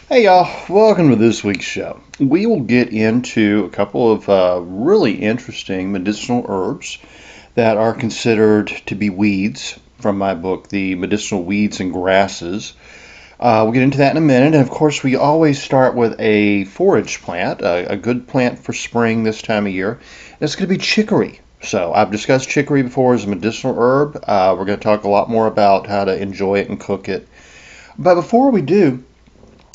Hey y'all, welcome to this week's show. We will get into a couple of really interesting medicinal herbs that are considered to be weeds from my book, The Medicinal Weeds and Grasses. We'll get into that in a minute, and of course we always start with a forage plant, a good plant for spring this time of year. It's going to be chicory. So I've discussed chicory before as a medicinal herb. We're going to talk a lot more about how to enjoy it and cook it. But before we do,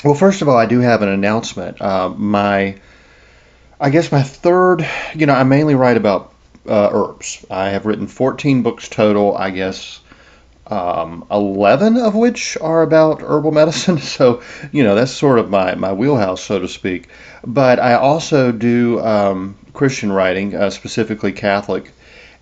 well, first of all, I do have an announcement. I guess my third, I mainly write about herbs. I have written 14 books total, I guess 11 of which are about herbal medicine. So, that's sort of my wheelhouse, so to speak. But I also do Christian writing, specifically Catholic.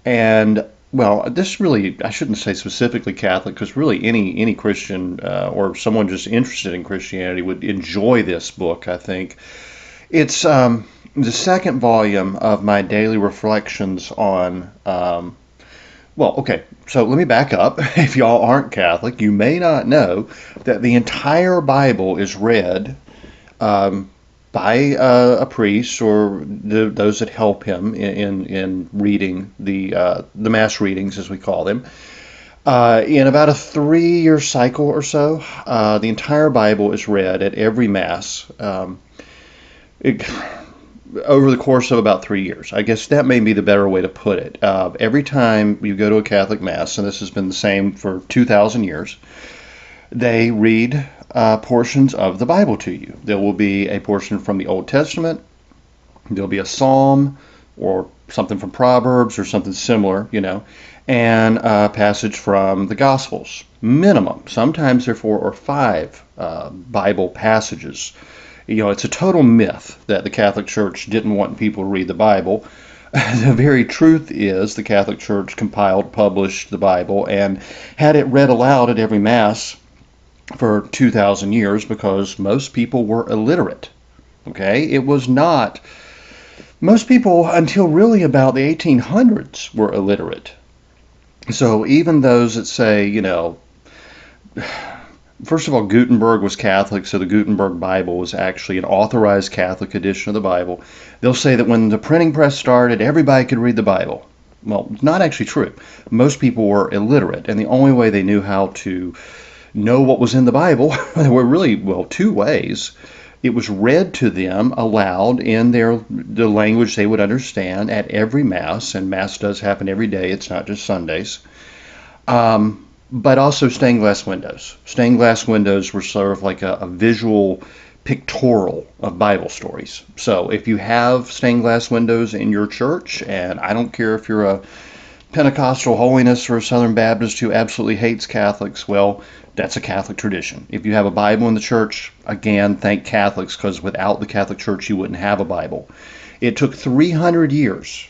And well, this really, I shouldn't say specifically Catholic, because really any Christian or someone just interested in Christianity would enjoy this book, I think. It's the second volume of my daily reflections on, okay, so let me back up. If y'all aren't Catholic, you may not know that the entire Bible is read by a priest or those that help him in reading the mass readings, as we call them. In about a 3-year cycle or so, the entire Bible is read at every mass over the course of about 3 years. I guess that may be the better way to put it. Every time you go to a Catholic mass, and this has been the same for 2,000 years, they read portions of the Bible to you. There will be a portion from the Old Testament. There'll be a psalm or something from Proverbs or something similar, and a passage from the Gospels. Minimum. Sometimes there are 4 or 5 Bible passages. It's a total myth that the Catholic Church didn't want people to read the Bible. The very truth is the Catholic Church compiled, published the Bible, and had it read aloud at every Mass for 2,000 years because most people were illiterate. Okay? It was not. Most people, until really about the 1800s, were illiterate. So even those that say, first of all, Gutenberg was Catholic, so the Gutenberg Bible was actually an authorized Catholic edition of the Bible. They'll say that when the printing press started, everybody could read the Bible. Well, it's not actually true. Most people were illiterate, and the only way they knew how to know what was in the Bible, there were really, 2 ways. It was read to them aloud in the language they would understand at every Mass, and Mass does happen every day. It's not just Sundays. But also stained glass windows. Stained glass windows were sort of like a visual pictorial of Bible stories. So if you have stained glass windows in your church, and I don't care if you're a Pentecostal holiness or a Southern Baptist who absolutely hates Catholics, well, that's a Catholic tradition. If you have a Bible in the church, again, thank Catholics, because without the Catholic Church, you wouldn't have a Bible. It took 300 years,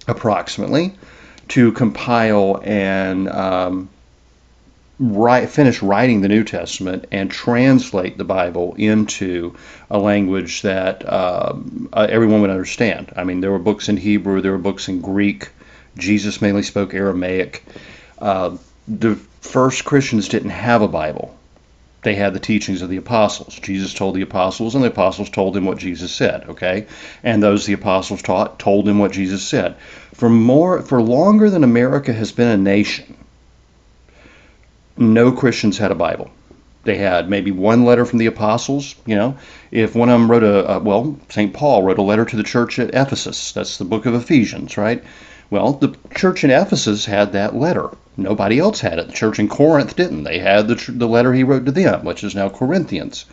approximately, to compile and finish writing the New Testament and translate the Bible into a language that everyone would understand. I mean, there were books in Hebrew, there were books in Greek. Jesus mainly spoke Aramaic. The first Christians didn't have a Bible. They had the teachings of the apostles. Jesus told the apostles, and the apostles told him what Jesus said, okay? And those the apostles taught told him what Jesus said. For longer than America has been a nation, no Christians had a Bible. They had maybe one letter from the apostles. If one of them wrote St. Paul wrote a letter to the church at Ephesus. That's the book of Ephesians, right? Well, the church in Ephesus had that letter. Nobody else had it. The church in Corinth didn't. They had the letter he wrote to them, which is now Corinthians.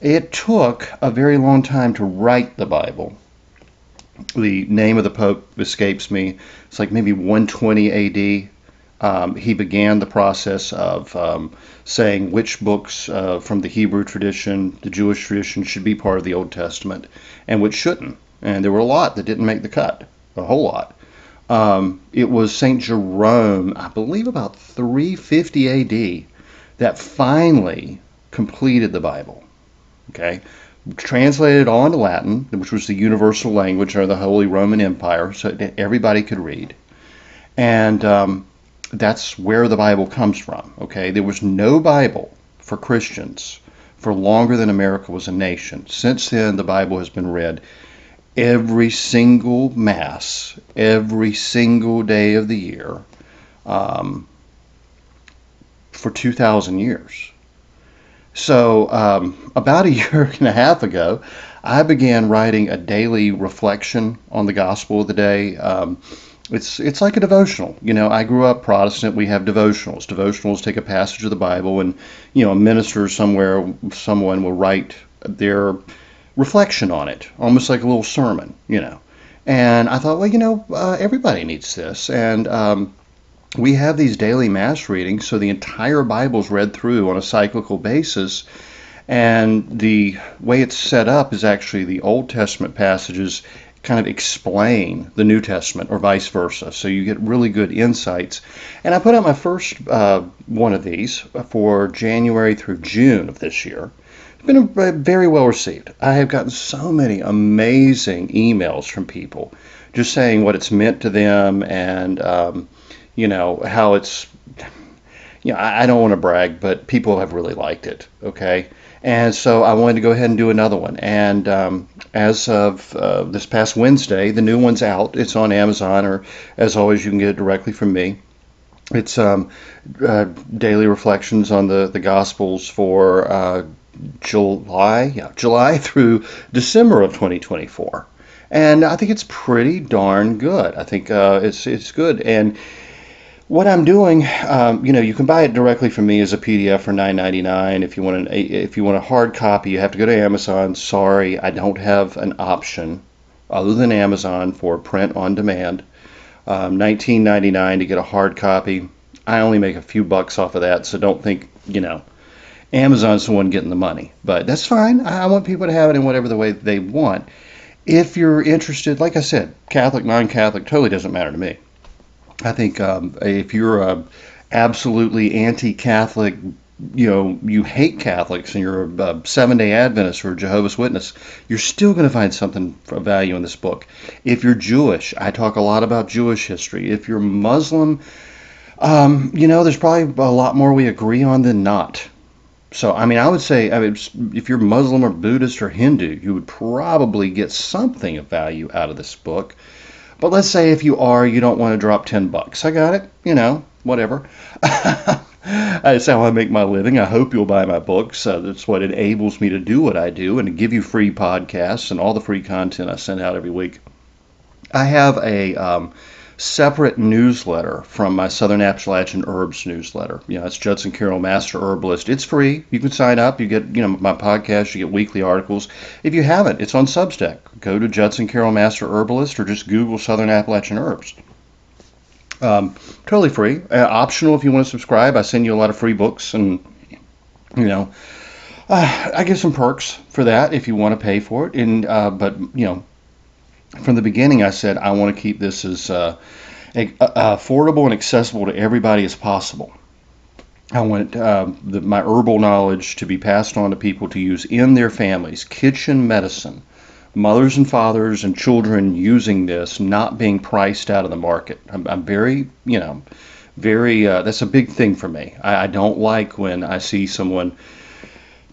It took a very long time to write the Bible. The name of the Pope escapes me. It's like maybe 120 A.D. He began the process of saying which books from the Hebrew tradition, the Jewish tradition, should be part of the Old Testament and which shouldn't. And there were a lot that didn't make the cut, a whole lot. It was St. Jerome, I believe about 350 A.D., that finally completed the Bible. Okay, translated it all into Latin, which was the universal language of the Holy Roman Empire, so that everybody could read. And that's where the Bible comes from. Okay, there was no Bible for Christians for longer than America was a nation. Since then, the Bible has been read every single Mass, every single day of the year, for 2,000 years. So about a year and a half ago, I began writing a daily reflection on the Gospel of the day. It's like a devotional. I grew up Protestant. We have devotionals. Devotionals take a passage of the Bible, and a minister someone will write their reflection on it, almost like a little sermon. And I thought, everybody needs this, and we have these daily Mass readings, so the entire Bible's read through on a cyclical basis. And the way it's set up is actually the Old Testament passages kind of explain the New Testament or vice versa. So you get really good insights. And I put out my first one of these for January through June of this year. It's been very well received. I have gotten so many amazing emails from people just saying what it's meant to them and, how it's, I don't want to brag, but people have really liked it, okay? And so I wanted to go ahead and do another one. And as of this past Wednesday, the new one's out. It's on Amazon, or as always, you can get it directly from me. It's daily reflections on the Gospels for July through December of 2024. And I think it's pretty darn good. I think it's good. And what I'm doing, you can buy it directly from me as a PDF for $9.99. If you want a hard copy, you have to go to Amazon. Sorry, I don't have an option other than Amazon for print on demand. $19.99 to get a hard copy. I only make a few bucks off of that, so don't think, Amazon's the one getting the money. But that's fine. I want people to have it in whatever the way they want. If you're interested, like I said, Catholic, non-Catholic, totally doesn't matter to me. I think if you're absolutely anti-Catholic, you hate Catholics and you're a Seventh-day Adventist or a Jehovah's Witness, you're still going to find something of value in this book. If you're Jewish, I talk a lot about Jewish history. If you're Muslim, there's probably a lot more we agree on than not. So, I would say, if you're Muslim or Buddhist or Hindu, you would probably get something of value out of this book. But let's say if you don't want to drop $10. I got it, whatever. That's how I make my living. I hope you'll buy my books. That's what enables me to do what I do and to give you free podcasts and all the free content I send out every week. I have a separate newsletter from my Southern Appalachian Herbs newsletter. It's Judson Carroll, Master Herbalist. It's free. You can sign up. You get, my podcast. You get weekly articles. If you haven't, it's on Substack. Go to Judson Carroll, Master Herbalist, or just Google Southern Appalachian Herbs. Totally free. Optional if you want to subscribe. I send you a lot of free books, and I give some perks for that if you want to pay for it. And but from the beginning, I said I want to keep this as affordable and accessible to everybody as possible. I want my herbal knowledge to be passed on to people to use in their families, kitchen medicine, mothers and fathers and children using this, not being priced out of the market. I'm very, very, that's a big thing for me. I don't like when I see someone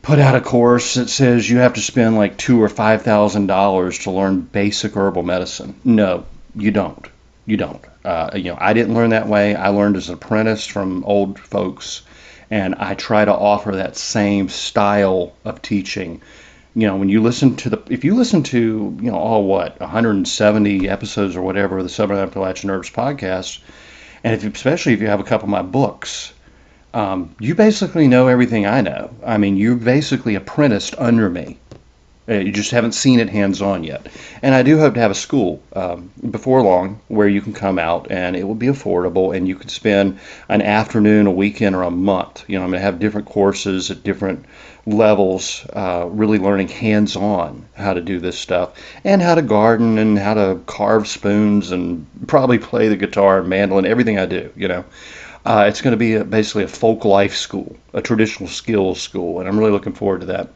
put out a course that says you have to spend like $2,000 or $5,000 to learn basic herbal medicine. No, you don't. You don't. I didn't learn that way. I learned as an apprentice from old folks, and I try to offer that same style of teaching. When you listen to if you listen to, all 170 episodes or whatever of the Southern Appalachian Herbs podcast, and especially if you have a couple of my books, you basically know everything I know. I mean, you're basically apprenticed under me. You just haven't seen it hands-on yet. And I do hope to have a school before long where you can come out and it will be affordable and you can spend an afternoon, a weekend, or a month. I'm going to have different courses at different levels, really learning hands-on how to do this stuff and how to garden and how to carve spoons and probably play the guitar and mandolin, everything I do. It's going to be basically a folk life school, a traditional skills school, and I'm really looking forward to that.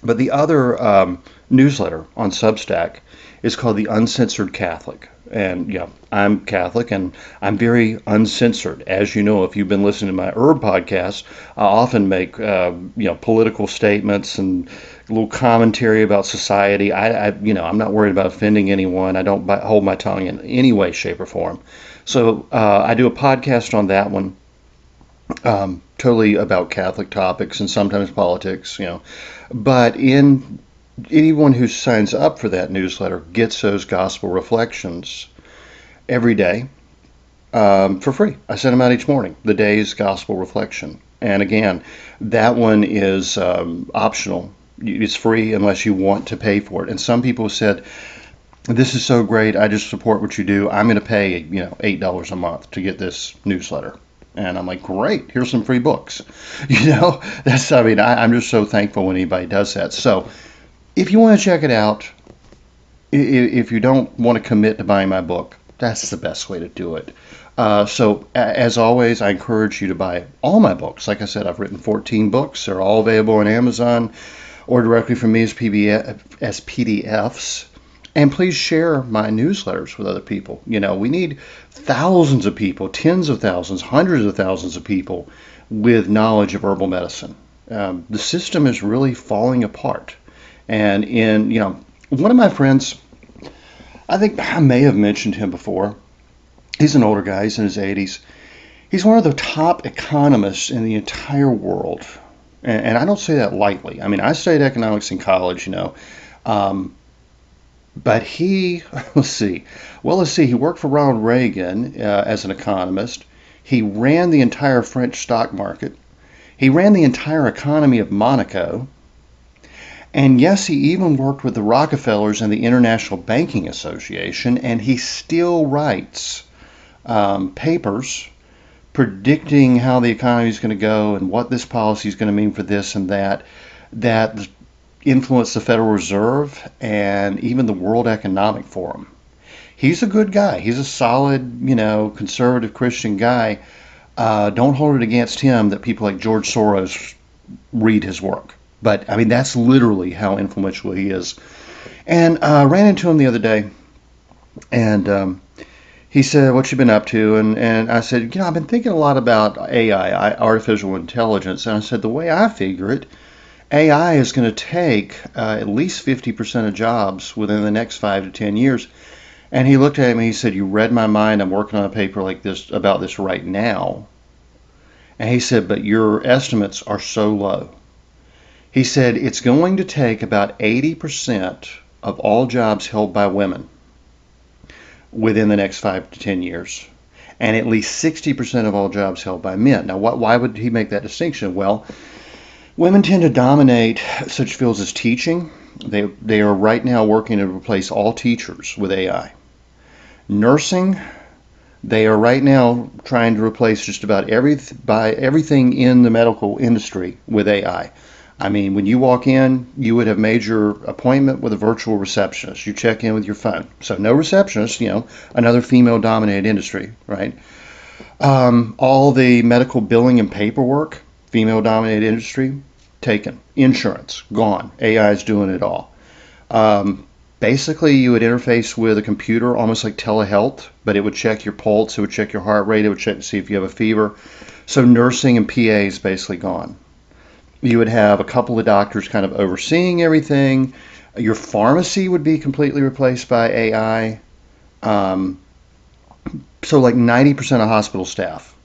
But the other newsletter on Substack is called The Uncensored Catholic. And yeah, I'm Catholic and I'm very uncensored. As you know, if you've been listening to my herb podcast, I often make political statements and a little commentary about society. I'm not worried about offending anyone. I don't hold my tongue in any way, shape, or form. So I do a podcast on that one. Totally about Catholic topics and sometimes politics, But anyone who signs up for that newsletter gets those gospel reflections every day for free. I send them out each morning, the day's gospel reflection. And again, that one is optional. It's free unless you want to pay for it. And some people said, this is so great, I just support what you do. I'm going to pay, $8 a month to get this newsletter. And I'm like, great, here's some free books. I'm just so thankful when anybody does that. So if you want to check it out, if you don't want to commit to buying my book, that's the best way to do it. So as always, I encourage you to buy all my books. Like I said, I've written 14 books. They're all available on Amazon or directly from me as PDFs. And please share my newsletters with other people. We need thousands of people, tens of thousands, hundreds of thousands of people with knowledge of herbal medicine. The system is really falling apart. And one of my friends, I think I may have mentioned him before. He's an older guy. He's in his 80s. He's one of the top economists in the entire world. And I don't say that lightly. I studied economics in college, But he, let's see, he worked for Ronald Reagan as an economist. He ran the entire French stock market. He ran the entire economy of Monaco. And yes, he even worked with the Rockefellers and the International Banking Association, and he still writes papers predicting how the economy is going to go and what this policy is going to mean for this and that influence the Federal Reserve and even the World Economic Forum. He's a good guy. He's a solid, conservative Christian guy. Don't hold it against him that people like George Soros read his work. But, that's literally how influential he is. And I ran into him the other day, and he said, what you been up to? And I said, I've been thinking a lot about AI, artificial intelligence. And I said, the way I figure it, AI is going to take at least 50% of jobs within the next 5 to 10 years. And he looked at me, he said, you read my mind, I'm working on a paper like this about this right now. And he said, but your estimates are so low. He said, it's going to take about 80% of all jobs held by women within the next 5 to 10 years. And at least 60% of all jobs held by men. Now, why would he make that distinction? Well, women tend to dominate such fields as teaching. They are right now working to replace all teachers with AI. Nursing, they are right now trying to replace just about everything in the medical industry with AI. When you walk in, you would have made your appointment with a virtual receptionist. You check in with your phone. So no receptionist, another female-dominated industry, right? All the medical billing and paperwork, female-dominated industry, taken. Insurance, gone. AI is doing it all. Basically, you would interface with a computer almost like telehealth, but it would check your pulse, it would check your heart rate, it would check to see if you have a fever. So nursing and PA is basically gone. You would have a couple of doctors kind of overseeing everything. Your pharmacy would be completely replaced by AI. Um, so like 90% of hospital staff,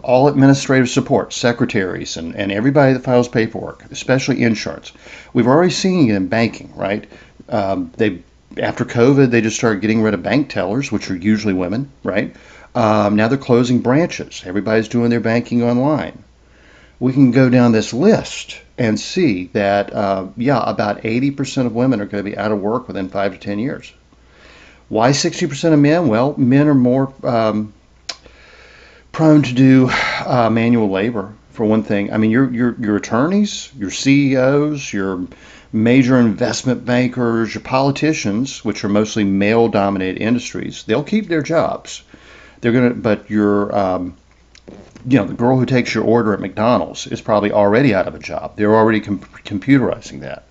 all administrative support, secretaries, and everybody that files paperwork, especially insurance. We've already seen it in banking, right? They After COVID, they just started getting rid of bank tellers, which are usually women, right? Now they're closing branches. Everybody's doing their banking online. We can go down this list and see that, about 80% of women are going to be out of work within 5 to 10 years. Why 60% of men? Well, men are more prone to do manual labor, for one thing. I mean, your attorneys, your CEOs, your major investment bankers, your politicians, which are mostly male-dominated industries, they'll keep their jobs. But the girl who takes your order at McDonald's is probably already out of a job. They're already computerizing that.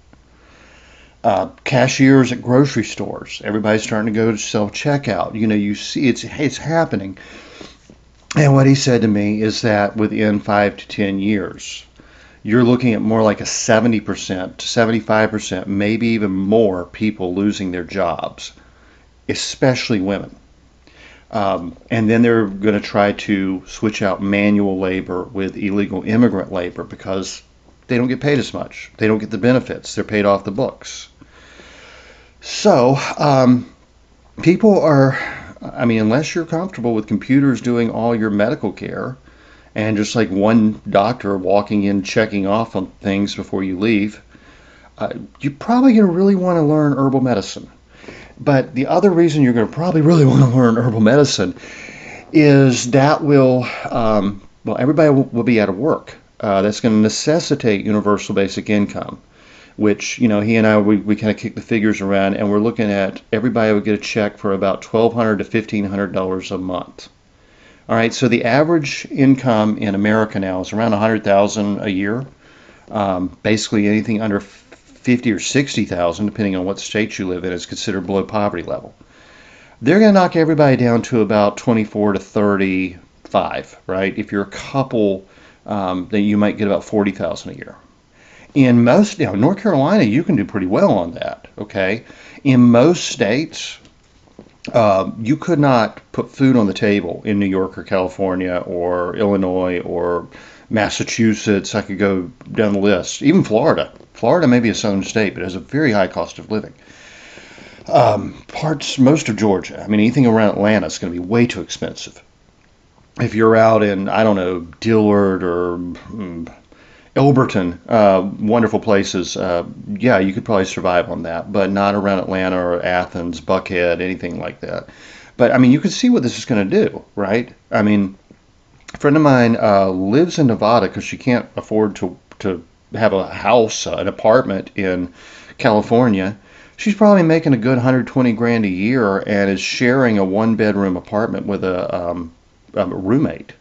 Cashiers at grocery stores, everybody's starting to go to self-checkout. You see it's happening. And what he said to me is that within 5 to 10 years, you're looking at more like a 70% to 75%, maybe even more people losing their jobs, especially women. And then they're going to try to switch out manual labor with illegal immigrant labor because they don't get paid as much. They don't get the benefits. They're paid off the books. So people are, unless you're comfortable with computers doing all your medical care and just like one doctor walking in checking off on things before you leave, you're probably going to really want to learn herbal medicine. But the other reason you're going to probably really want to learn herbal medicine is that everybody will be out of work. That's going to necessitate universal basic income, which, he and I, we kind of kick the figures around, and we're looking at everybody would get a check for about $1,200 to $1,500 a month. All right, so the average income in America now is around $100,000 a year. Basically, anything under 50 or 60,000, depending on what state you live in, is considered below poverty level. They're going to knock everybody down to about 24 to 35, right? If you're a couple, then you might get about 40,000 a year. In most, North Carolina, you can do pretty well on that, okay? In most states, you could not put food on the table in New York or California or Illinois or Massachusetts. I could go down the list. Even Florida. Florida may be a southern state, but it has a very high cost of living. Most of Georgia, anything around Atlanta is going to be way too expensive. If you're out in, Dillard or Elberton, wonderful places, you could probably survive on that, but not around Atlanta or Athens, Buckhead, anything like that. But, you can see what this is going to do, right? A friend of mine lives in Nevada because she can't afford to have a house, an apartment in California. She's probably making a good 120 grand a year and is sharing a 1-bedroom apartment with a roommate.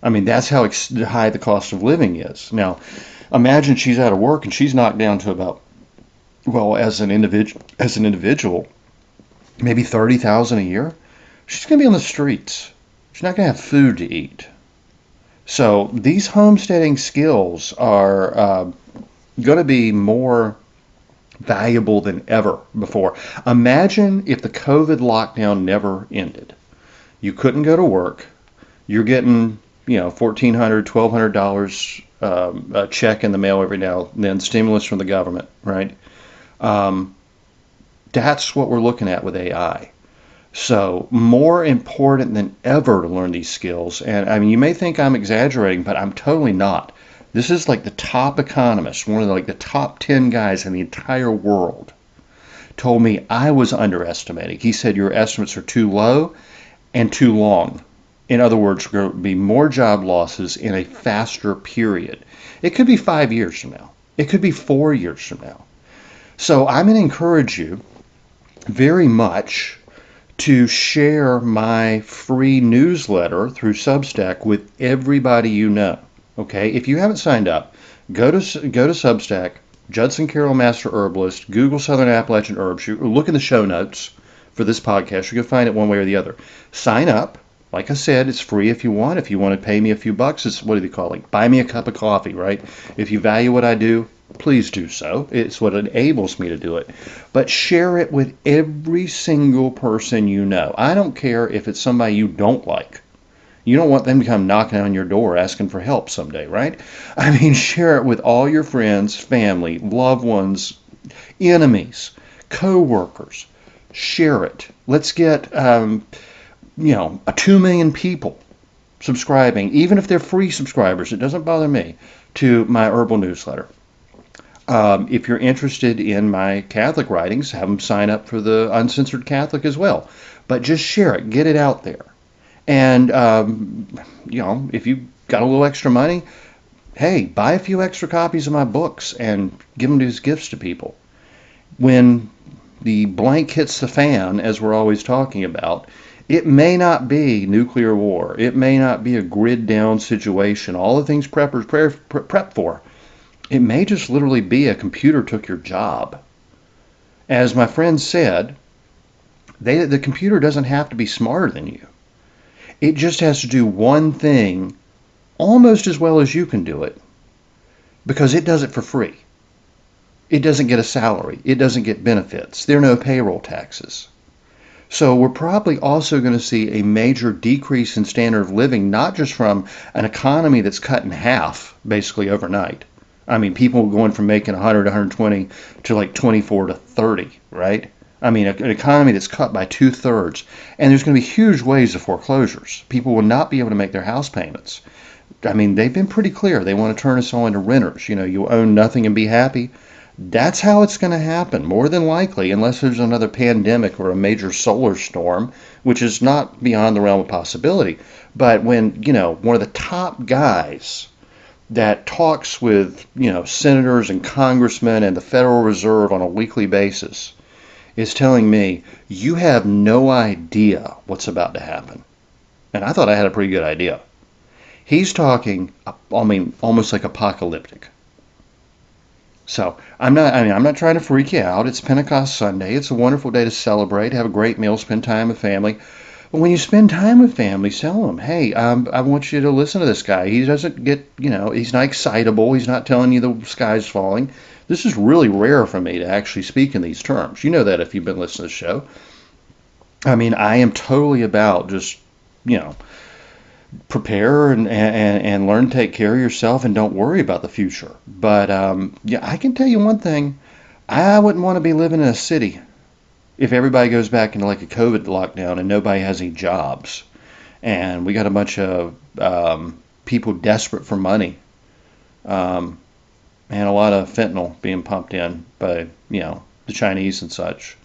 That's how high the cost of living is. Now, imagine she's out of work and she's knocked down to about, as an individual, maybe 30,000 a year. She's going to be on the streets. She's not going to have food to eat. So these homesteading skills are going to be more valuable than ever before. Imagine if the COVID lockdown never ended. You couldn't go to work. You're getting, $1,400, $1,200 a check in the mail every now and then, stimulus from the government, right? That's what we're looking at with AI. So more important than ever to learn these skills. And you may think I'm exaggerating, but I'm totally not. This is like the top economist, one of the top 10 guys in the entire world, told me I was underestimating. He said your estimates are too low and too long. In other words, there will be more job losses in a faster period. It could be 5 years from now. It could be 4 years from now. So I'm going to encourage you very much to share my free newsletter through Substack with everybody you know. Okay, if you haven't signed up, go to Substack, Judson Carroll Master Herbalist, Google Southern Appalachian Herbs. Look in the show notes for this podcast. You can find it one way or the other. Sign up. Like I said, it's free if you want. If you want to pay me a few bucks, it's, what do they call it? Buy me a cup of coffee, right? If you value what I do, please do so. It's what enables me to do it. But share it with every single person you know. I don't care if it's somebody you don't like. You don't want them to come knocking on your door asking for help someday, right? I mean, share it with all your friends, family, loved ones, enemies, co-workers. Share it. Let's get, 2 million people subscribing, even if they're free subscribers. It doesn't bother me, to my herbal newsletter. If you're interested in my Catholic writings, have them sign up for the Uncensored Catholic as well. But just share it. Get it out there. And, if you've got a little extra money, hey, buy a few extra copies of my books and give them as gifts to people. When the blank hits the fan, as we're always talking about, it may not be nuclear war. It may not be a grid down situation. All the things preppers prep for. It may just literally be a computer took your job. As my friend said, the computer doesn't have to be smarter than you. It just has to do one thing almost as well as you can do it, because it does it for free. It doesn't get a salary. It doesn't get benefits. There are no payroll taxes. So we're probably also going to see a major decrease in standard of living, not just from an economy that's cut in half basically overnight. I mean, people going from making 100, 120 to like 24 to 30, right? I mean, an economy that's cut by 2/3. And there's going to be huge waves of foreclosures. People will not be able to make their house payments. I mean, they've been pretty clear. They want to turn us all into renters. You own nothing and be happy. That's how it's going to happen, more than likely, unless there's another pandemic or a major solar storm, which is not beyond the realm of possibility. But when, one of the top guys that talks with, senators and congressmen and the Federal Reserve on a weekly basis is telling me, you have no idea what's about to happen. And I thought I had a pretty good idea. He's talking, almost like apocalyptic. So I'm not trying to freak you out. It's Pentecost Sunday. It's a wonderful day to celebrate, have a great meal, spend time with family. But when you spend time with family, tell them, hey, I want you to listen to this guy. He doesn't get, he's not excitable. He's not telling you the sky's falling. This is really rare for me to actually speak in these terms. You know that if you've been listening to the show. I mean, I am totally about just, prepare and learn to take care of yourself and don't worry about the future. But, I can tell you one thing. I wouldn't want to be living in a city if everybody goes back into like a COVID lockdown and nobody has any jobs. And we got a bunch of people desperate for money. And a lot of fentanyl being pumped in by, the Chinese and such.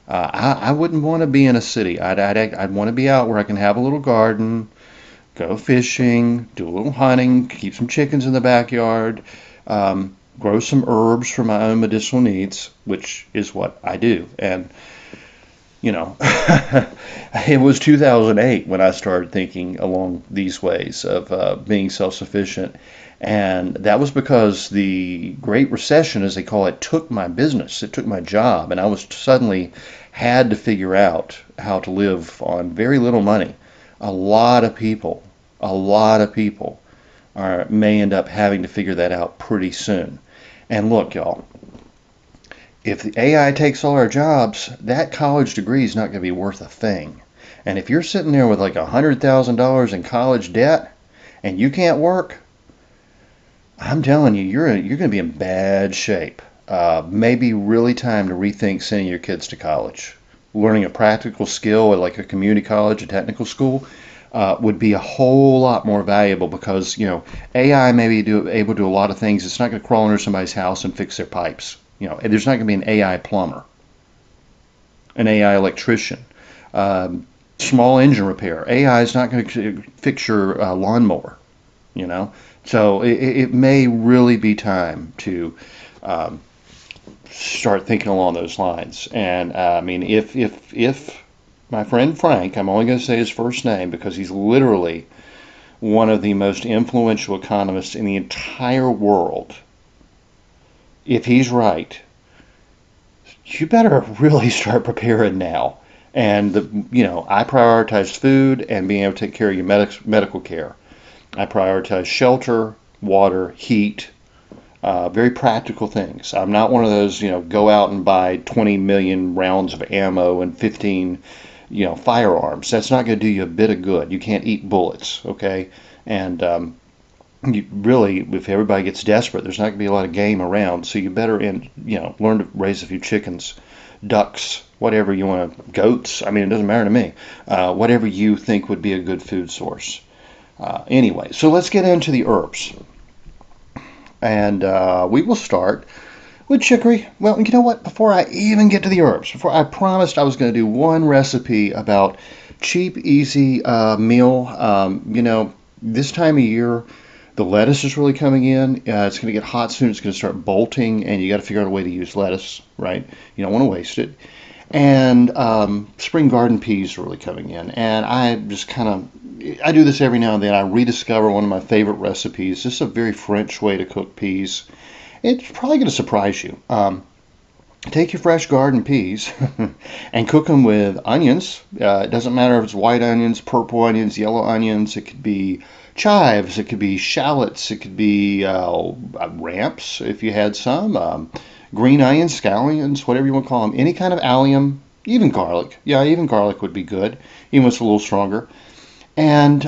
I wouldn't want to be in a city. I'd want to be out where I can have a little garden, go fishing, do a little hunting, keep some chickens in the backyard, grow some herbs for my own medicinal needs, which is what I do. And, it was 2008 when I started thinking along these ways of being self-sufficient. And that was because the Great Recession, as they call it, took my business. It took my job. And I was suddenly had to figure out how to live on very little money. A lot of people may end up having to figure that out pretty soon. And look, y'all, if the AI takes all our jobs, that college degree is not going to be worth a thing. And if you're sitting there with like $100,000 in college debt and you can't work, I'm telling you, you're going to be in bad shape. Maybe really time to rethink sending your kids to college. Learning a practical skill at like a community college, a technical school, would be a whole lot more valuable because, AI may be able to do a lot of things. It's not going to crawl under somebody's house and fix their pipes. There's not going to be an AI plumber, an AI electrician, small engine repair. AI is not going to fix your lawnmower, So it may really be time to start thinking along those lines. And if my friend Frank, I'm only going to say his first name because he's literally one of the most influential economists in the entire world. If he's right, you better really start preparing now. And I prioritize food and being able to take care of your medical care. I prioritize shelter, water, heat, very practical things. I'm not one of those, go out and buy 20 million rounds of ammo and 15, firearms. That's not going to do you a bit of good. You can't eat bullets, okay? And you really, if everybody gets desperate, there's not going to be a lot of game around. So you better, learn to raise a few chickens, ducks, whatever you want to, goats. I mean, it doesn't matter to me. Whatever you think would be a good food source. Anyway, so let's get into the herbs. And we will start with chicory. Well, you know what? Before I even get to the herbs, before I promised I was going to do one recipe about cheap, easy meal. This time of year, the lettuce is really coming in. It's going to get hot soon. It's going to start bolting, and you got to figure out a way to use lettuce, right? You don't want to waste it. And spring garden peas are really coming in. And I just I do this every now and then. I rediscover one of my favorite recipes. This is a very French way to cook peas. It's probably going to surprise you. Take your fresh garden peas and cook them with onions. It doesn't matter if it's white onions, purple onions, yellow onions. It could be chives. It could be shallots. It could be ramps if you had some. Green onions, scallions, whatever you want to call them. Any kind of allium, even garlic. Yeah, even garlic would be good, even if it's a little stronger. And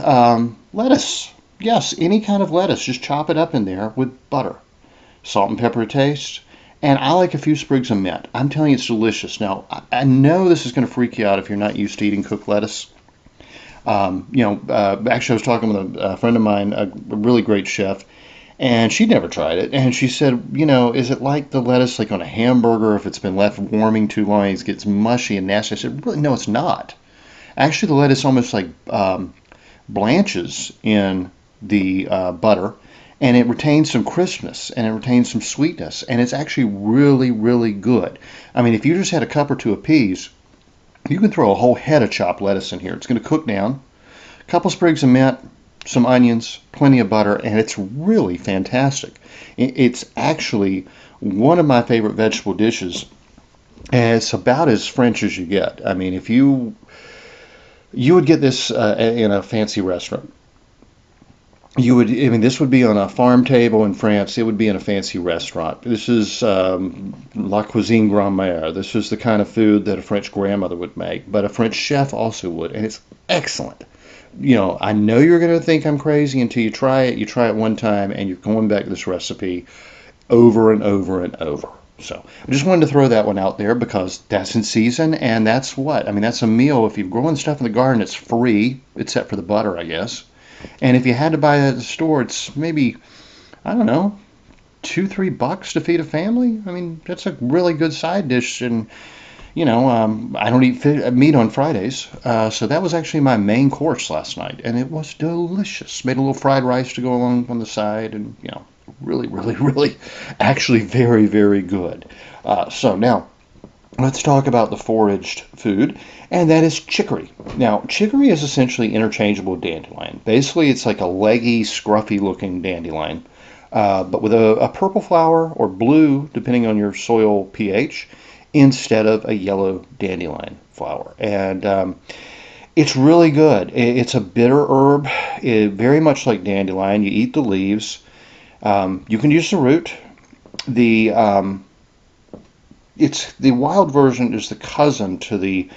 lettuce. Yes, any kind of lettuce. Just chop it up in there with butter. Salt and pepper to taste. And I like a few sprigs of mint. I'm telling you, it's delicious. Now, I know this is going to freak you out if you're not used to eating cooked lettuce. Actually, I was talking with a friend of mine, a really great chef, and she'd never tried it. And she said, is it like the lettuce like on a hamburger? If it's been left warming too long, it gets mushy and nasty. I said, really, no, it's not. Actually, the lettuce almost like blanches in the butter, and it retains some crispness and it retains some sweetness, and it's actually really, really good. I mean, if you just had a cup or two of peas, you can throw a whole head of chopped lettuce in here. It's going to cook down. A couple sprigs of mint, some onions, plenty of butter, and it's really fantastic. It's actually one of my favorite vegetable dishes, and it's about as French as you get. I mean, if you would get this in a fancy restaurant. This would be on a farm table in France. It would be in a fancy restaurant. This is la cuisine grand-mère. This is the kind of food that a French grandmother would make, but a French chef also would, and it's excellent. I know you're going to think I'm crazy until you try it. You try it one time, and you're going back to this recipe over and over and over. So I just wanted to throw that one out there because that's in season, and that's that's a meal. If you're growing stuff in the garden, it's free, except for the butter, I guess. And if you had to buy that at the store, it's maybe, I don't know, $2-3 to feed a family. I mean, that's a really good side dish. And, I don't eat meat on Fridays. So that was actually my main course last night. And it was delicious. Made a little fried rice to go along on the side. And, really, really, really, actually very, very good. So now, let's talk about the foraged food, and that is chicory. Now, chicory is essentially interchangeable with dandelion. Basically, it's like a leggy, scruffy-looking dandelion, but with a purple flower or blue, depending on your soil pH, instead of a yellow dandelion flower. And it's really good. It's a bitter herb, very much like dandelion. You eat the leaves. You can use the root. The wild version is the cousin to the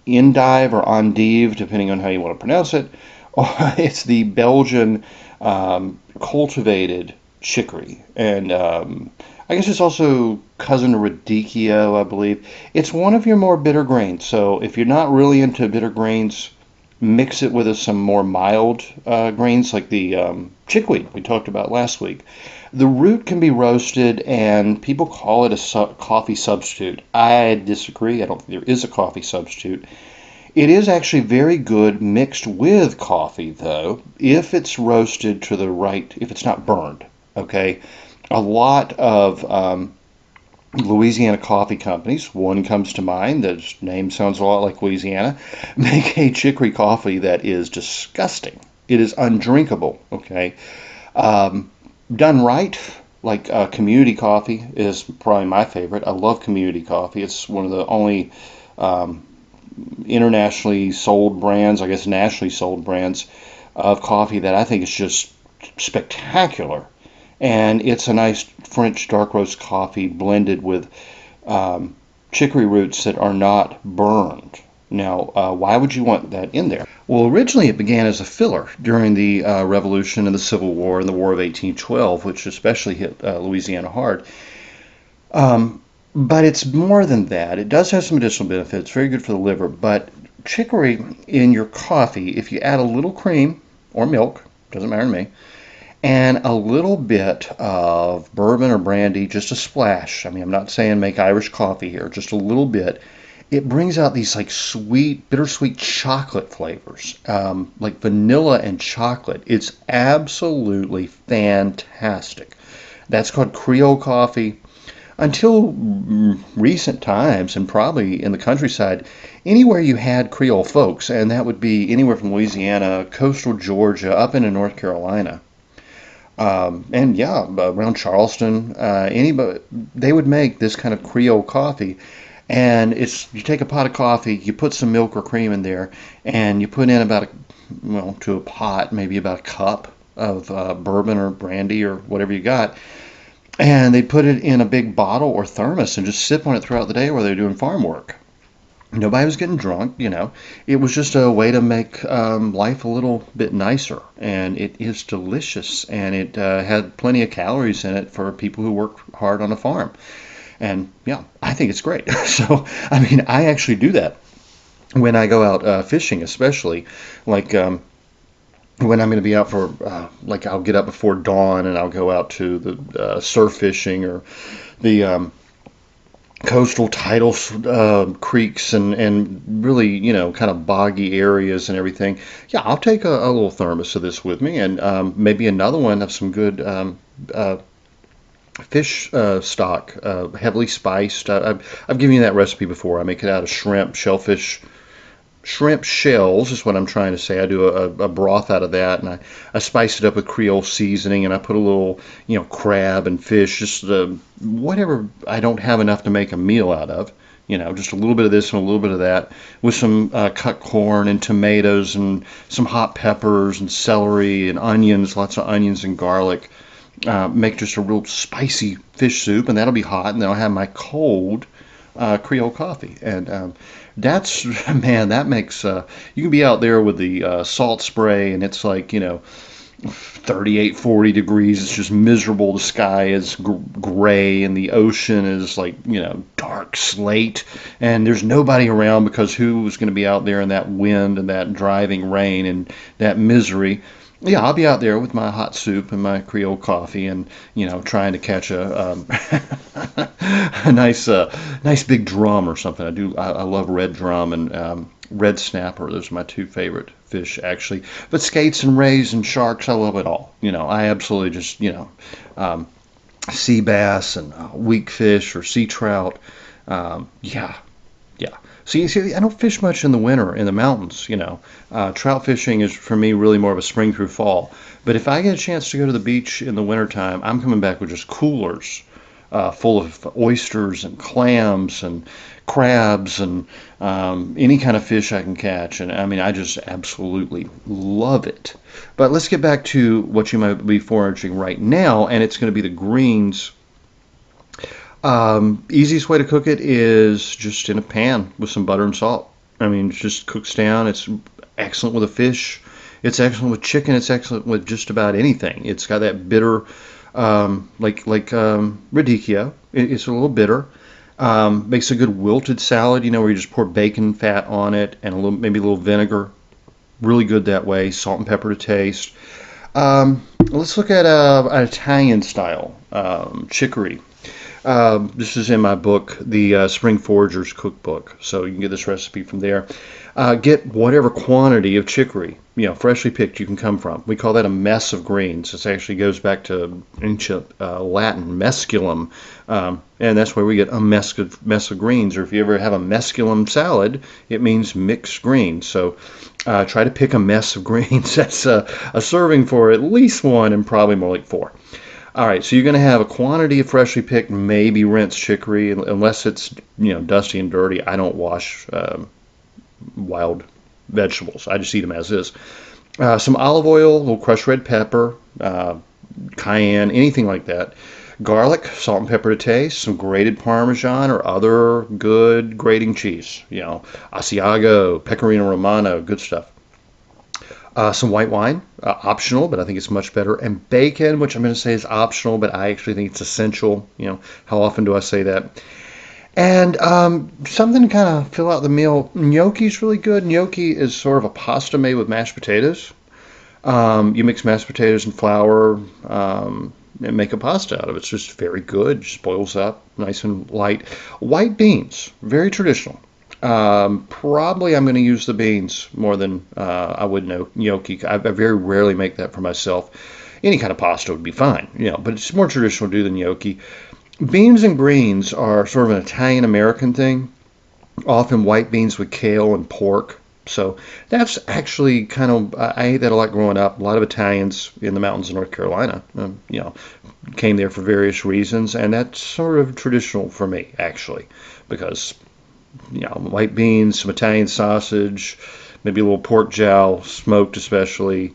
endive or endive, depending on how you want to pronounce it. It's the Belgian cultivated chicory, and I guess it's also cousin to radicchio, I believe. It's one of your more bitter grains. So if you're not really into bitter grains, mix it with some more mild grains like the chickweed we talked about last week. The root can be roasted, and people call it a coffee substitute. I disagree. I don't think there is a coffee substitute. It is actually very good mixed with coffee, though, if it's roasted to the right, if it's not burned, okay? A lot of Louisiana coffee companies, one comes to mind, the name sounds a lot like Louisiana, make a chicory coffee that is disgusting. It is undrinkable, okay? Done right, like community coffee is probably my favorite. I love community coffee. It's one of the only um, internationally sold brands, I guess nationally sold brands of coffee that I think is just spectacular. And it's a nice French dark roast coffee blended with um, chicory roots that are not burned. Now, why would you want that in there? Well, originally it began as a filler during the Revolution and the Civil War and the War of 1812, which especially hit Louisiana hard. But it's more than that. It does have some medicinal benefits, very good for the liver. But chicory in your coffee, if you add a little cream or milk, doesn't matter to me, and a little bit of bourbon or brandy, just a splash. I mean, I'm not saying make Irish coffee here, just a little bit. It brings out these like sweet, bittersweet chocolate flavors, like vanilla and chocolate. It's absolutely fantastic. That's called Creole coffee. Until recent times, and probably in the countryside, anywhere you had Creole folks, and that would be anywhere from Louisiana, coastal Georgia, up into North Carolina, and yeah, around Charleston, anybody, they would make this kind of Creole coffee. And it's you take a pot of coffee, you put some milk or cream in there, and you put in about well, to a pot, maybe about a cup of bourbon or brandy or whatever you got, and they put it in a big bottle or thermos and just sip on it throughout the day while they're doing farm work. Nobody was getting drunk, you know. It was just a way to make life a little bit nicer, and it is delicious, and it had plenty of calories in it for people who work hard on a farm. And yeah, I think it's great. So, I mean, I actually do that when I go out fishing, especially like when I'm going to be out for, like, I'll get up before dawn and I'll go out to the surf fishing or the coastal tidal creeks and really, you know, kind of boggy areas and everything. Yeah, I'll take a little thermos of this with me and maybe another one of some good fish stock, heavily spiced. I've given you that recipe before. I make it out of shrimp, shellfish, shrimp shells is what I'm trying to say. I do a broth out of that, and I spice it up with Creole seasoning, and I put a little, you know, crab and fish, just whatever I don't have enough to make a meal out of. You know, just a little bit of this and a little bit of that, with some cut corn and tomatoes and some hot peppers and celery and onions, lots of onions and garlic. Make just a real spicy fish soup, and that'll be hot, and then I'll have my cold Creole coffee. And that's, man, that makes, you can be out there with the salt spray, and it's like, you know, 38, 40 degrees. It's just miserable. The sky is gray, and the ocean is like, you know, dark slate, and there's nobody around because who's going to be out there in that wind and that driving rain and that misery? Yeah, I'll be out there with my hot soup and my Creole coffee, and you know, trying to catch a nice big drum or something. I love red drum and red snapper. Those are my two favorite fish, actually. But skates and rays and sharks, I love it all. You know, I absolutely just, you know, sea bass and weak fish or sea trout. Yeah, yeah. See, I don't fish much in the winter in the mountains, you know. Trout fishing is, for me, really more of a spring through fall. But if I get a chance to go to the beach in the wintertime, I'm coming back with just coolers full of oysters and clams and crabs and any kind of fish I can catch. And I mean, I just absolutely love it. But let's get back to what you might be foraging right now, and it's going to be the greens. Easiest way to cook it is just in a pan with some butter and salt. I mean, it just cooks down. It's excellent with a fish. It's excellent with chicken. It's excellent with just about anything. It's got that bitter, like radicchio. It's a little bitter. Makes a good wilted salad, you know, where you just pour bacon fat on it and maybe a little vinegar. Really good that way. Salt and pepper to taste. Let's look at an Italian style chicory. This is in my book, the Spring Foragers Cookbook. So you can get this recipe from there. Get whatever quantity of chicory, freshly picked you can come from. We call that a mess of greens. This actually goes back to ancient Latin, mesculum, and that's where we get a mess of greens. Or if you ever have a mesculum salad, it means mixed greens. So try to pick a mess of greens. That's a serving for at least one and probably more like four. All right, so you're going to have a quantity of freshly picked, maybe rinsed chicory, unless it's dusty and dirty. I don't wash wild vegetables. I just eat them as is. Some olive oil, a little crushed red pepper, cayenne, anything like that. Garlic, salt and pepper to taste. Some grated Parmesan or other good grating cheese. Asiago, Pecorino Romano, good stuff. Some white wine, optional, but I think it's much better. And bacon, which I'm going to say is optional, but I actually think it's essential. How often do I say that? And something to kind of fill out the meal. Gnocchi is really good. Gnocchi is sort of a pasta made with mashed potatoes. You mix mashed potatoes and flour and make a pasta out of it. It's just very good. Just boils up nice and light. White beans, very traditional. Probably I'm going to use the beans more than I would gnocchi. I very rarely make that for myself. Any kind of pasta would be fine, but it's more traditional to do than gnocchi. Beans and greens are sort of an Italian-American thing, often white beans with kale and pork. So that's actually kind of, I ate that a lot growing up. A lot of Italians in the mountains of North Carolina, came there for various reasons, and that's sort of traditional for me, actually, because white beans, some Italian sausage, maybe a little pork jowl, smoked especially,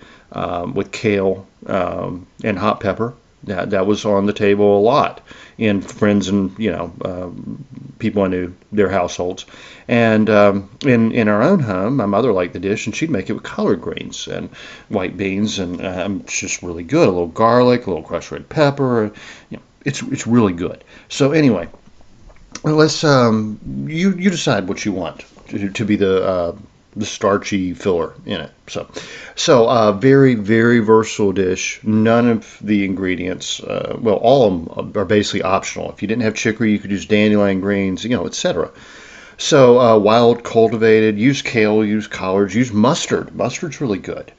with kale and hot pepper. That was on the table a lot in friends and people I knew, their households. And in our own home, my mother liked the dish, and she'd make it with collard greens and white beans, and it's just really good. A little garlic, a little crushed red pepper. It's really good. So anyway. Let's you decide what you want to be the starchy filler in it. So very, very versatile dish. None of the ingredients, all of them are basically optional. If you didn't have chicory, you could use dandelion greens, etc. So wild cultivated, use kale, use collards, use mustard. Mustard's really good.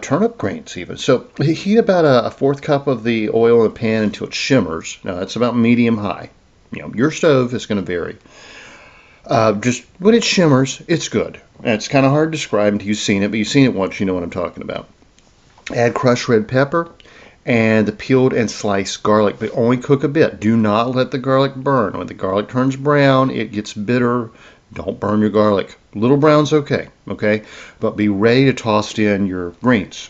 Turnip greens even. So heat about a fourth cup of the oil in a pan until it shimmers. Now that's about medium high. Your stove is going to vary. Just when it shimmers, it's good. And it's kind of hard to describe until you've seen it, but you've seen it once, you know what I'm talking about. Add crushed red pepper and the peeled and sliced garlic, but only cook a bit. Do not let the garlic burn. When the garlic turns brown, it gets bitter. Don't burn your garlic. Little brown's okay? But be ready to toss in your greens,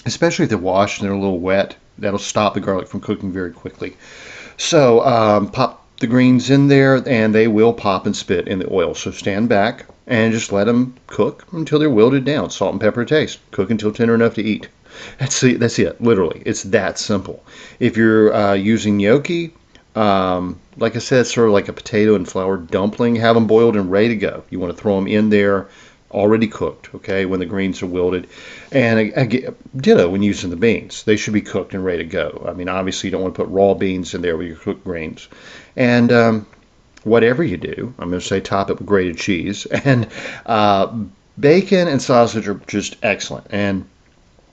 especially if they're washed and they're a little wet. That'll stop the garlic from cooking very quickly. So pop the greens in there, and they will pop and spit in the oil. So stand back and just let them cook until they're wilted down. Salt and pepper to taste. Cook until tender enough to eat. That's it. Literally, it's that simple. If you're using gnocchi, like I said, it's sort of like a potato and flour dumpling. Have them boiled and ready to go. You want to throw them in there already cooked, when the greens are wilted. And ditto when using the beans. They should be cooked and ready to go. I mean, obviously you don't want to put raw beans in there with your cooked greens. And whatever you do, I'm going to say top it with grated cheese. And bacon and sausage are just excellent. And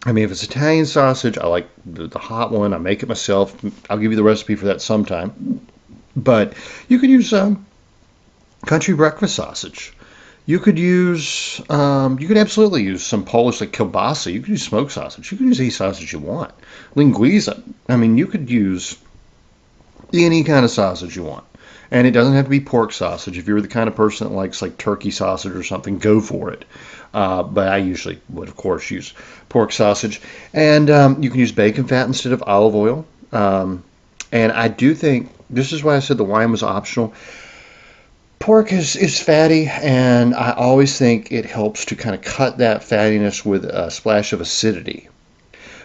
I mean, if it's Italian sausage, I like the hot one. I make it myself. I'll give you the recipe for that sometime. But you could use country breakfast sausage. You could absolutely use some Polish, like kielbasa. You could use smoked sausage. You could use any sausage you want. Linguiça. I mean, you could use any kind of sausage you want. And it doesn't have to be pork sausage. If you're the kind of person that likes like turkey sausage or something, go for it. But I usually would, of course, use pork sausage. And you can use bacon fat instead of olive oil. And I do think, this is why I said the wine was optional. Pork is fatty, and I always think it helps to kind of cut that fattiness with a splash of acidity.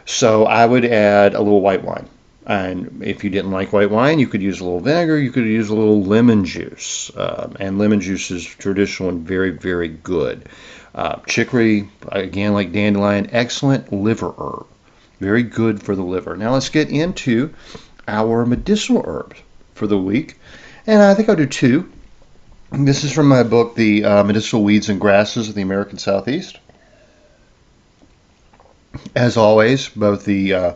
So I would add a little white wine. And if you didn't like white wine, you could use a little vinegar. You could use a little lemon juice. And lemon juice is traditional and very, very good. Chicory, again, like dandelion, excellent liver herb. Very good for the liver. Now let's get into our medicinal herbs. for the week, and I think I'll do two. This is from my book, The Medicinal Weeds and Grasses of the American Southeast. As always, both the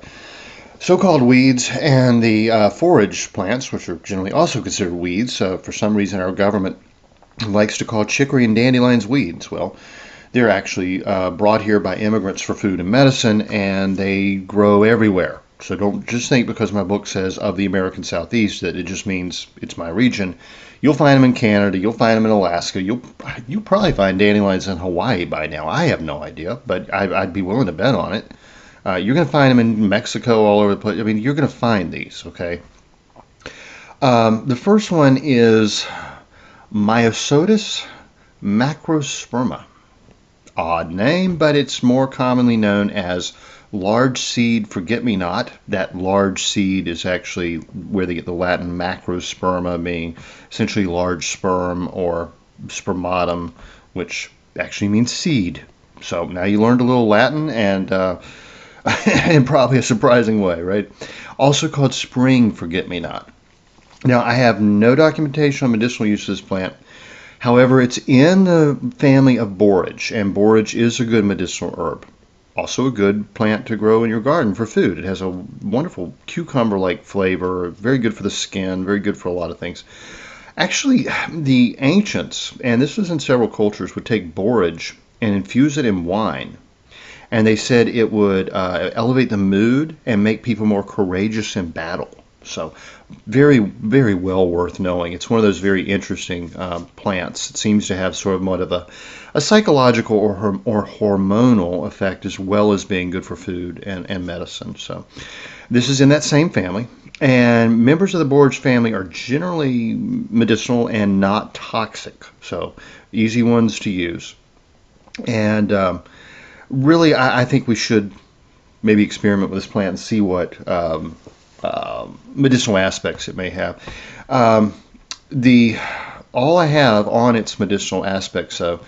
so-called weeds and the forage plants, which are generally also considered weeds. For some reason, our government likes to call chicory and dandelions weeds. Well, they're actually brought here by immigrants for food and medicine, and they grow everywhere. So don't just think because my book says of the American Southeast that it just means it's my region. You'll find them in Canada. You'll find them in Alaska. You'll probably find dandelions in Hawaii by now. I have no idea, but I'd be willing to bet on it. You're going to find them in Mexico, all over the place. I mean, you're going to find these, okay? The first one is Myosotis macrosperma. Odd name, but it's more commonly known as Largeseed Forget-me-not. That large seed is actually where they get the Latin macrosperma, meaning essentially large sperm, or spermatum, which actually means seed. So now you learned a little Latin, and in probably a surprising way, right? Also called spring forget-me-not. Now, I have no documentation on medicinal use of this plant. However, it's in the family of borage, and borage is a good medicinal herb. Also a good plant to grow in your garden for food. It has a wonderful cucumber-like flavor, very good for the skin, very good for a lot of things. Actually, the ancients, and this was in several cultures, would take borage and infuse it in wine. And they said it would elevate the mood and make people more courageous in battle. So very, very well worth knowing. It's one of those very interesting plants. It seems to have sort of more of a psychological or hormonal effect, as well as being good for food and medicine. So this is in that same family. And members of the borage family are generally medicinal and not toxic. So easy ones to use. And really, I think we should maybe experiment with this plant and see what medicinal aspects it may have. All I have on its medicinal aspects, though,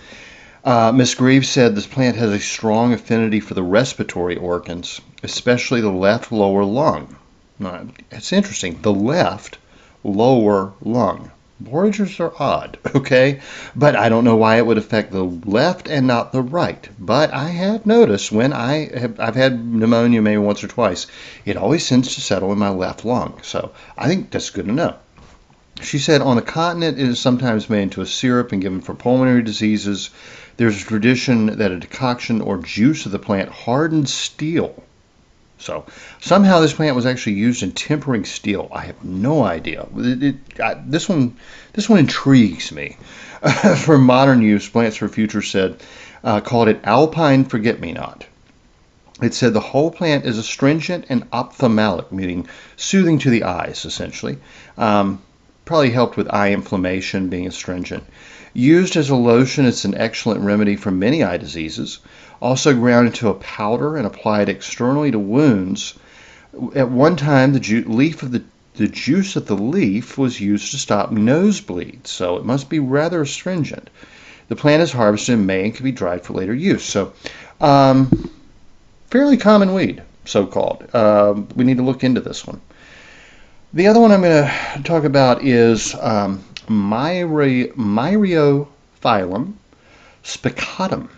Miss Greaves said this plant has a strong affinity for the respiratory organs, especially the left lower lung. Now, it's interesting, the left lower lung. Boragers are odd, okay? But I don't know why it would affect the left and not the right. But I have noticed when I've had pneumonia maybe once or twice, it always seems to settle in my left lung. So I think that's good to know. She said on the continent it is sometimes made into a syrup and given for pulmonary diseases. There's a tradition that a decoction or juice of the plant hardens steel. So somehow this plant was actually used in tempering steel. I have no idea. This one intrigues me. For modern use, Plants for Future said, called it Alpine Forget-me-not. It said the whole plant is astringent and ophthalmic, meaning soothing to the eyes, essentially. Probably helped with eye inflammation, being astringent. Used as a lotion, it's an excellent remedy for many eye diseases. Also ground into a powder and applied externally to wounds. At one time, the juice of the leaf was used to stop nosebleeds, so it must be rather astringent. The plant is harvested in May and can be dried for later use. So, fairly common weed, so-called. We need to look into this one. The other one I'm going to talk about is Myriophyllum spicatum.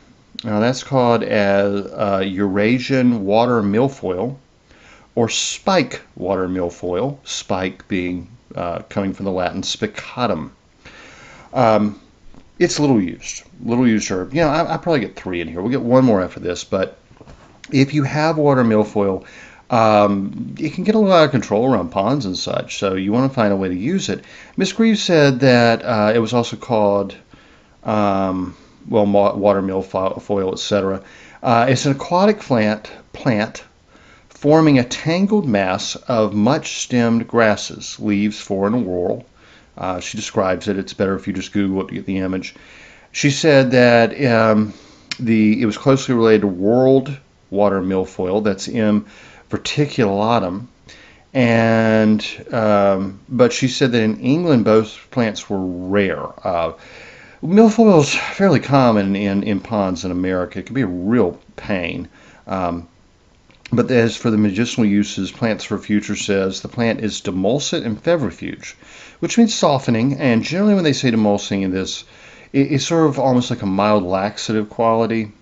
Now that's called as Eurasian Watermilfoil or spike Watermilfoil, spike being coming from the Latin spicatum. It's little used herb. I probably get 3 in here. We'll get one more after this, but if you have Watermilfoil, it can get a lot out of control around ponds and such, so you want to find a way to use it. Miss Greaves said that it was also called Watermilfoil, etc. It's an aquatic plant forming a tangled mass of much-stemmed grasses, leaves for an whorl. She describes it. It's better if you just Google it to get the image. She said that it was closely related to world Watermilfoil, that's M. verticulatum, and but she said that in England both plants were rare. Milfoil is fairly common in ponds in America. It can be a real pain. But as for the medicinal uses, Plants for Future says the plant is demulcent and febrifuge, which means softening. And generally, when they say demulcing in this, it's sort of almost like a mild laxative quality.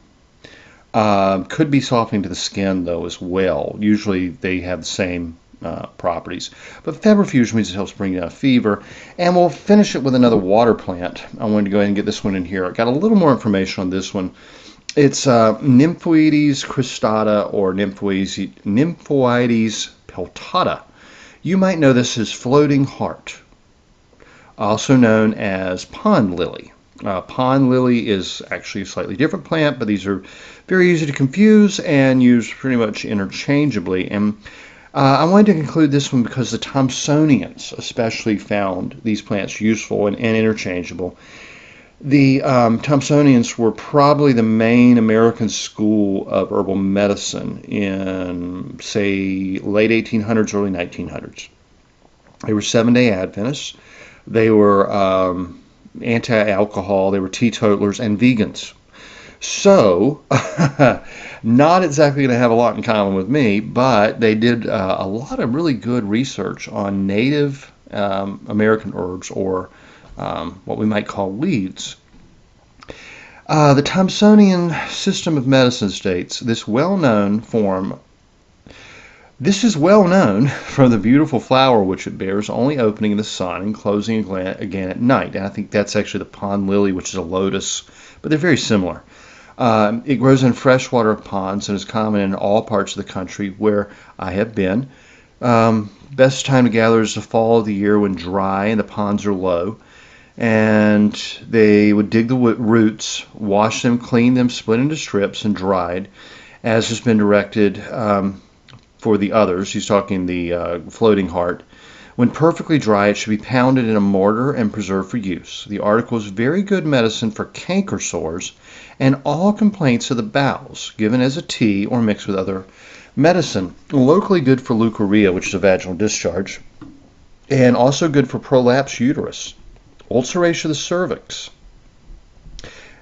Could be softening to the skin, though, as well. Usually, they have the same properties. But febrifuge means it helps bring down fever. And we'll finish it with another water plant. I wanted to go ahead and get this one in here. I got a little more information on this one. It's Nymphoides cristata or Nymphoides peltata. You might know this as floating heart, also known as pond lily. Pond lily is actually a slightly different plant, but these are very easy to confuse and used pretty much interchangeably. And I wanted to include this one because the Thomsonians especially found these plants useful and interchangeable. The Thomsonians were probably the main American school of herbal medicine in, say, late 1800s, early 1900s. They were Seventh-day Adventists. They were anti-alcohol. They were teetotalers and vegans. So, not exactly going to have a lot in common with me, but they did a lot of really good research on Native American herbs, or what we might call weeds. The Thomsonian system of medicine states this is well known from the beautiful flower which it bears, only opening in the sun and closing again at night. And I think that's actually the pond lily, which is a lotus, but they're very similar. It grows in freshwater ponds and is common in all parts of the country where I have been. Best time to gather is the fall of the year when dry and the ponds are low. And they would dig the roots, wash them, clean them, split into strips, and dried, as has been directed for the others. He's talking the floating heart. When perfectly dry, it should be pounded in a mortar and preserved for use. The article is very good medicine for canker sores and all complaints of the bowels, given as a tea or mixed with other medicine. Locally good for leukorrhea, which is a vaginal discharge, and also good for prolapsed uterus, ulceration of the cervix.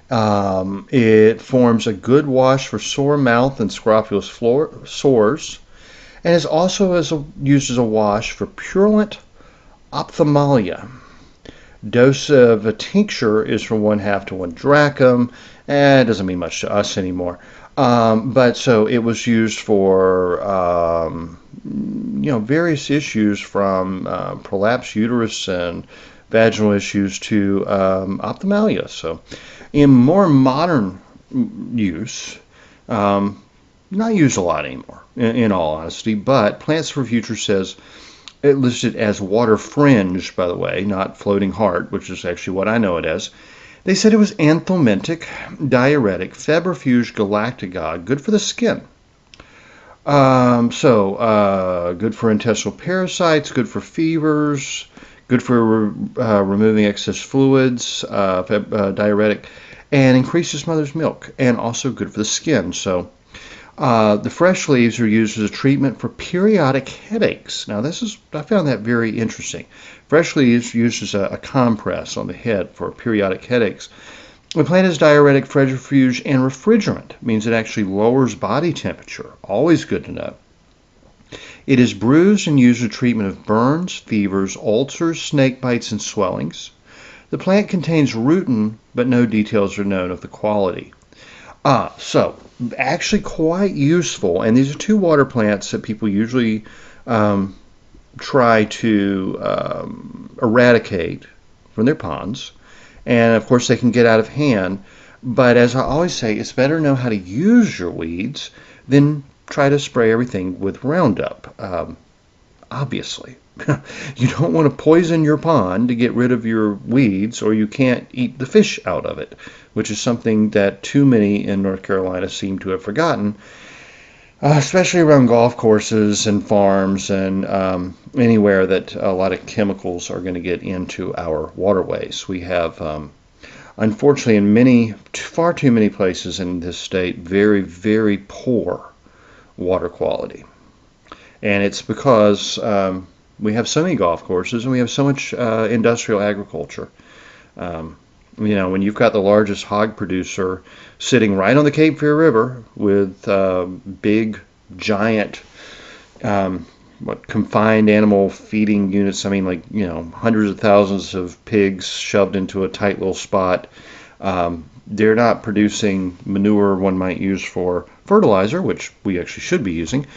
It forms a good wash for sore mouth and scrofulous sores, and is also used as a wash for purulent ophthalmia. Dose of a tincture is from 1/2 to 1 drachm. It doesn't mean much to us anymore. But so it was used for various issues from prolapsed uterus and vaginal issues to ophthalmia. So in more modern use, not used a lot anymore, in all honesty, but Plants for Future says it listed as water fringe, by the way, not floating heart, which is actually what I know it as. They said it was anthelmintic, diuretic, febrifuge, galactagogue, good for the skin. Good for intestinal parasites, good for fevers, good for removing excess fluids, diuretic, and increases mother's milk, and also good for the skin. So the fresh leaves are used as a treatment for periodic headaches. Now I found that very interesting. Fresh leaves used as a compress on the head for periodic headaches. The plant is diuretic, febrifuge, and refrigerant. It means it actually lowers body temperature. Always good to know. It is bruised and used for treatment of burns, fevers, ulcers, snake bites, and swellings. The plant contains rutin, but no details are known of the quality. So actually quite useful, and these are two water plants that people usually try to eradicate from their ponds, and of course they can get out of hand, but as I always say, it's better to know how to use your weeds than try to spray everything with Roundup. Obviously, you don't want to poison your pond to get rid of your weeds, or you can't eat the fish out of it, which is something that too many in North Carolina seem to have forgotten, especially around golf courses and farms and anywhere that a lot of chemicals are going to get into our waterways. We have, unfortunately, in far too many places in this state, very, very poor water quality. And it's because we have so many golf courses and we have so much industrial agriculture. When you've got the largest hog producer sitting right on the Cape Fear River with big giant confined animal feeding units. I mean, like, hundreds of thousands of pigs shoved into a tight little spot. They're not producing manure one might use for fertilizer, which we actually should be using.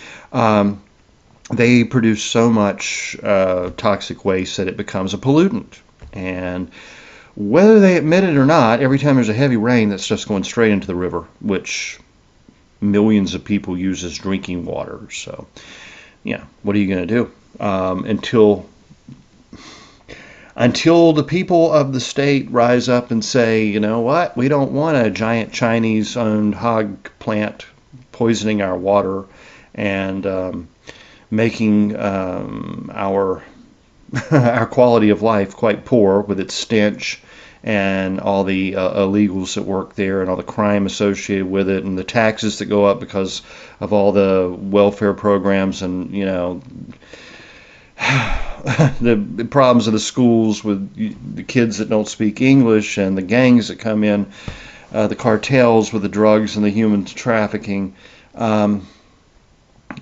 They produce so much toxic waste that it becomes a pollutant. And whether they admit it or not, every time there's a heavy rain, that's just going straight into the river, which millions of people use as drinking water. So, yeah, what are you going to do? Until the people of the state rise up and say, you know what, we don't want a giant Chinese-owned hog plant poisoning our water and making our our quality of life quite poor with its stench and all the illegals that work there and all the crime associated with it and the taxes that go up because of all the welfare programs and, the problems of the schools with the kids that don't speak English and the gangs that come in, the cartels with the drugs and the human trafficking.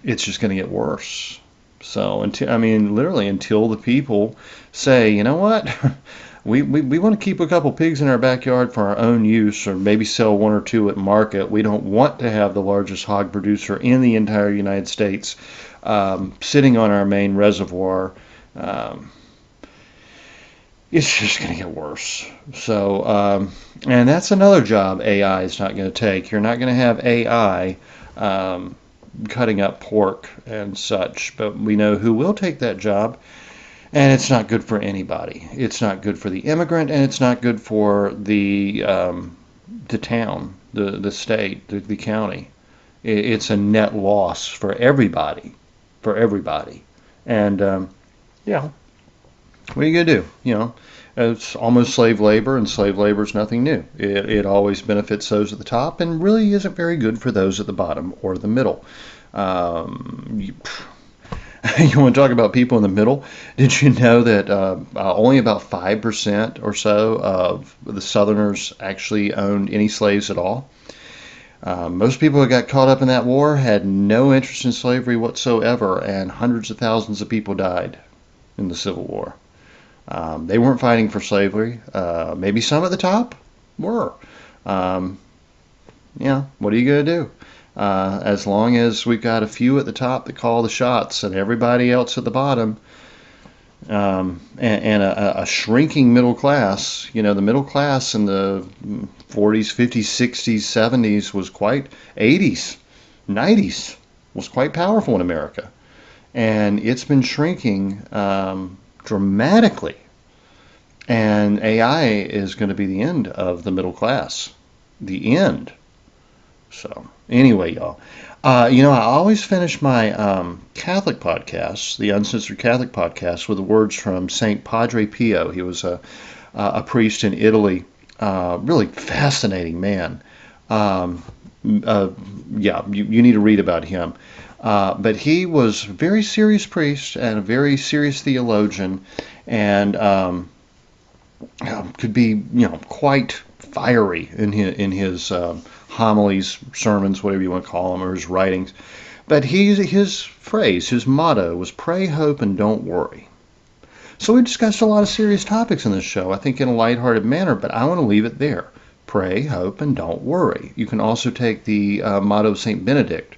It's just going to get worse. So, literally until the people say, you know what, we want to keep a couple pigs in our backyard for our own use, or maybe sell one or two at market. We don't want to have the largest hog producer in the entire United States sitting on our main reservoir. It's just going to get worse. So, and that's another job AI is not going to take. You're not going to have AI cutting up pork and such, but we know who will take that job, and it's not good for anybody. It's not good for the immigrant, and it's not good for the town, the state, the county. It's a net loss for everybody, and yeah, what are you gonna do? It's almost slave labor, and slave labor is nothing new. It always benefits those at the top and really isn't very good for those at the bottom or the middle. You want to talk about people in the middle? Did you know that only about 5% or so of the Southerners actually owned any slaves at all? Most people who got caught up in that war had no interest in slavery whatsoever, and hundreds of thousands of people died in the Civil War. They weren't fighting for slavery. Maybe some at the top were. Yeah, what are you going to do? As long as we've got a few at the top that call the shots and everybody else at the bottom, and a shrinking middle class. The middle class in the 40s, 50s, 60s, 70s was quite, 80s, 90s was quite powerful in America. And it's been shrinking dramatically. And AI is going to be the end of the middle class. The end. So, anyway, y'all. I always finish my Catholic podcasts, the Uncensored Catholic podcast, with the words from St. Padre Pio. He was a priest in Italy. Really fascinating man. Yeah, you need to read about him. But he was a very serious priest and a very serious theologian, and could be, quite fiery in his homilies, sermons, whatever you want to call them, or his writings. But his phrase, his motto was pray, hope, and don't worry. So we discussed a lot of serious topics in this show, I think in a lighthearted manner, but I want to leave it there. Pray, hope, and don't worry. You can also take the motto of St. Benedict,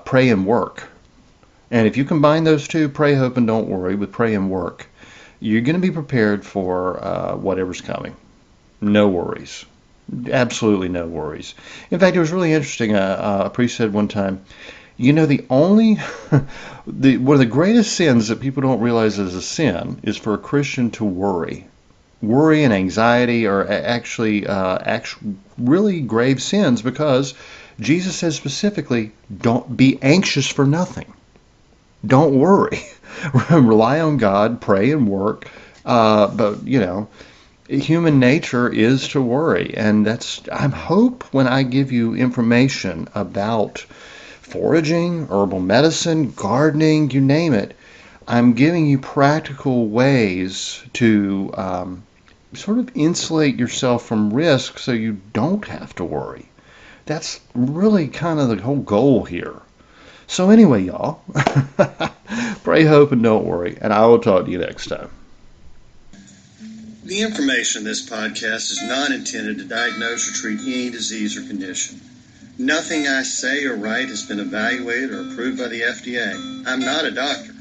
pray and work. And if you combine those two, pray, hope, and don't worry, with pray and work, you're going to be prepared for whatever's coming. No worries. Absolutely no worries. In fact, it was really interesting. A priest said one time, the only, one of the greatest sins that people don't realize is a sin is for a Christian to worry. Worry and anxiety are actually really grave sins, because Jesus says specifically, don't be anxious for nothing. Don't worry. Rely on God, pray and work. But, human nature is to worry. And I hope when I give you information about foraging, herbal medicine, gardening, you name it, I'm giving you practical ways to sort of insulate yourself from risk so you don't have to worry. That's really kind of the whole goal here. So anyway, y'all, pray, hope, and don't worry, and I will talk to you next time. The information in this podcast is not intended to diagnose or treat any disease or condition. Nothing I say or write has been evaluated or approved by the FDA. I'm not a doctor.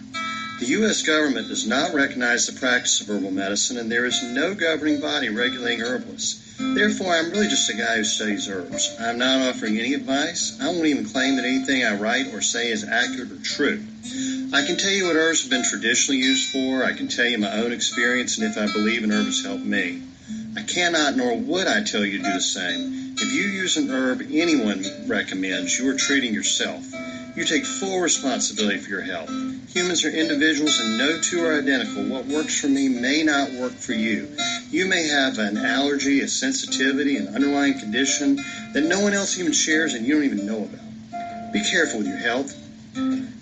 The U.S. government does not recognize the practice of herbal medicine, and there is no governing body regulating herbalists. Therefore, I'm really just a guy who studies herbs. I'm not offering any advice. I won't even claim that anything I write or say is accurate or true. I can tell you what herbs have been traditionally used for. I can tell you my own experience and if I believe an herb has helped me. I cannot nor would I tell you to do the same. If you use an herb anyone recommends, you are treating yourself. You take full responsibility for your health. Humans are individuals and no two are identical. What works for me may not work for you. You may have an allergy, a sensitivity, an underlying condition that no one else even shares and you don't even know about. Be careful with your health.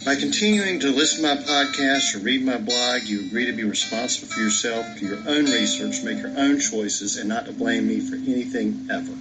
By continuing to listen to my podcast or read my blog, you agree to be responsible for yourself, for your own research, make your own choices, and not to blame me for anything ever.